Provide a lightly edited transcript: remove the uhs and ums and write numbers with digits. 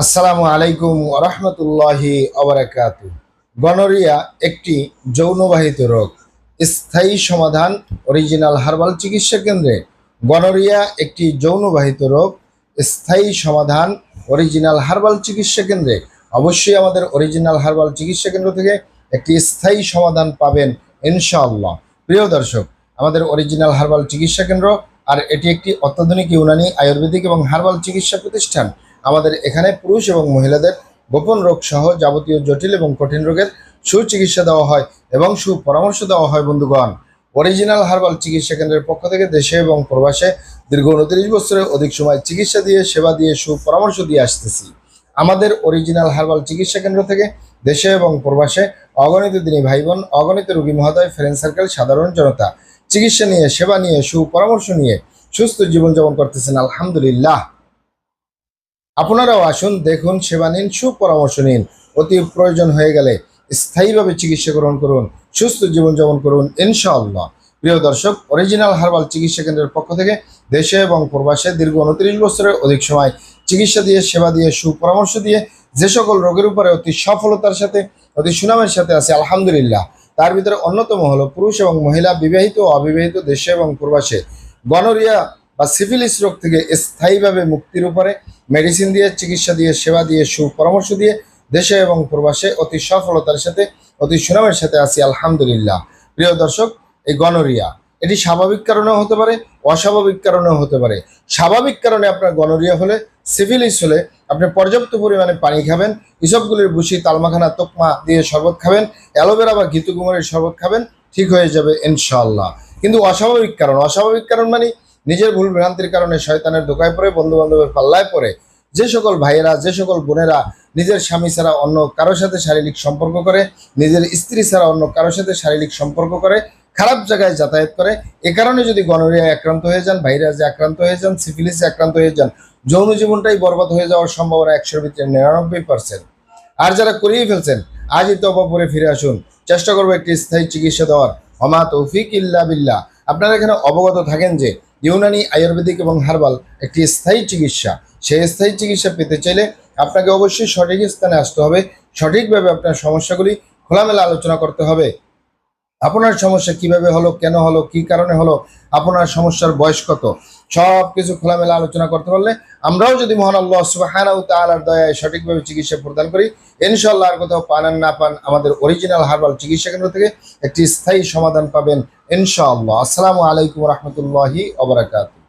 আসসালামু আলাইকুম ওয়া রাহমাতুল্লাহি ওয়া বারাকাতুহু। গনোরিয়া একটি যৌনবাহিত রোগ। স্থায়ী সমাধান অরিজিনাল হার্বাল চিকিৎসা কেন্দ্রে। গনোরিয়া একটি যৌনবাহিত রোগ, স্থায়ী সমাধান অরিজিনাল হার্বাল চিকিৎসা কেন্দ্রে। অবশ্যই আমাদের অরিজিনাল হার্বাল চিকিৎসা কেন্দ্র থেকে একটি স্থায়ী সমাধান পাবেন ইনশাআল্লাহ। প্রিয় দর্শক, আমাদের অরিজিনাল হার্বাল চিকিৎসা কেন্দ্র আর এটি একটি অত্যাধুনিক ইউনানি আয়ুর্বেদিক এবং হার্বাল চিকিৎসা প্রতিষ্ঠান। আমাদের এখানে পুরুষ এবং মহিলাদের গোপন রোগ সহ যাবতীয় জটিল এবং কঠিন রোগের সুচিকিৎসা দেওয়া হয় এবং সুপরামর্শ দেওয়া হয়। বন্ধুগণ, অরিজিনাল হার্বাল চিকিৎসা কেন্দ্রের পক্ষ থেকে দেশে এবং প্রবাসে দীর্ঘ 29 বছরের অধিক সময় চিকিৎসা দিয়ে, সেবা দিয়ে, সুপরামর্শ দিয়ে আসতেছি। আমাদের অরিজিনাল হার্বাল চিকিৎসা কেন্দ্র থেকে দেশে এবং প্রবাসে অগণিত দিনী ভাই বোন, অগণিত রোগী মহোদয়, ফ্রেন্ড সার্কেল, সাধারণ জনতা চিকিৎসা নিয়ে, সেবা নিয়ে, সুপরামর্শ নিয়ে সুস্থ জীবনযাপন করতেছেন আলহামদুলিল্লাহ। আপনারাও আসুন, দেখুন, সেবা নিন, সুপরামর্শ নিন। অতি প্রয়োজন হয়ে গেলে স্থায়ীভাবে চিকিৎসা গ্রহণ করুন, সুস্থ জীবনযাপন করুন ইনশাআল্লাহ। প্রিয় দর্শক, অরিজিনাল হার্বাল চিকিৎসা কেন্দ্রের পক্ষ থেকে দেশে এবং প্রবাসে দীর্ঘ 29 বছরের অধিক সময় চিকিৎসা দিয়ে, সেবা দিয়ে, সুপরামর্শ দিয়ে যে সকল রোগের উপরে অতি সফলতার সাথে, অতি সুনামের সাথে আছে আলহামদুলিল্লাহ। তার ভিতরে অন্যতম হলো পুরুষ এবং মহিলা, বিবাহিত ও অবিবাহিত, দেশে এবং প্রবাসে গনোরিয়া বা সিফিলিস রোগ থেকে স্থায়ীভাবে মুক্তির উপরে মেডিসিন দিয়ে, চিকিৎসা দিয়ে, সেবা দিয়ে, সুপরামর্শ দিয়ে দেশে এবং প্রবাসে অতি সফলতার সাথে, অতি সুনামের সাথে আছি আলহামদুলিল্লাহ। প্রিয় দর্শক, এই গনোরিয়া এটি স্বাভাবিক কারণেও হতে পারে, অস্বাভাবিক কারণেও হতে পারে। স্বাভাবিক কারণে আপনার গনোরিয়া হলে, সিফিলিস হলে আপনি পর্যাপ্ত পরিমাণে পানি খাবেন, ইসবগুলির ভুসি, তালমাখানা, তোকমা দিয়ে শরবত খাবেন, অ্যালোভেরা বা ঘিতুকুমারের শরবত খাবেন, ঠিক হয়ে যাবে ইনশাআল্লাহ। কিন্তু অস্বাভাবিক কারণ মানে নিজের ভুল ভ্রান্তির কারণে শয়তানের ধোকায় পড়ে, বন্ধু বান্ধবের পাল্লায় পড়ে যে সকল ভাইয়েরা, যে সকল বোনেরা নিজের স্বামী ছাড়া অন্য কারোর সাথে শারীরিক সম্পর্ক করে, নিজের স্ত্রী ছাড়া অন্য কারোর সাথে শারীরিক সম্পর্ক করে, খারাপ জায়গায় যাতায়াত করে, এ কারণে যদি গনোরিয়ায় আক্রান্ত হয়ে যান, ভাইরাসে আক্রান্ত হয়ে যান, সিফিলিসে আক্রান্ত হয়ে যান, যৌন জীবনটাই বরবাদ হয়ে যাওয়ার সম্ভাবনা 100-র ভিতরে 99%। আর যারা করিয়ে ফেলছেন, আজই তওবা করে ফিরে আসুন। চেষ্টা করবো একটি স্থায়ী চিকিৎসা দেওয়ার। ওমা তৌফিক ইল্লা বিল্লাহ। আপনারা এখানে অবগত থাকেন যে ইউনানি আয়ুর্বেদিক এবং হার্বাল একটি স্থায়ী চিকিৎসা। সেই স্থায়ী চিকিৎসা পেতে চাইলে আপনাকে অবশ্যই সঠিক স্থানে আসতে হবে, সঠিকভাবে আপনার সমস্যাগুলি খোলামেলা আলোচনা করতে হবে। আপনার সমস্যা কিভাবে হলো, কেন হলো, কি কারণে হলো, আপনার সমস্যার বয়স কত, সব কিছু খোলামেলা আলোচনা করতে পারলে আমরাও যদি মহান আল্লাহ সুবহানাহু ওয়া তাআলার দয়ায় সঠিকভাবে চিকিৎসা প্রদান করি ইনশাআল্লাহ, আর কোথাও পান আর না পান, আমাদের অরিজিনাল হার্বাল চিকিৎসা কেন্দ্র থেকে একটি স্থায়ী সমাধান পাবেন ইনশাআল্লাহ। আসসালামু আলাইকুম ওয়া রাহমাতুল্লাহি ওয়া বারাকাতুহু।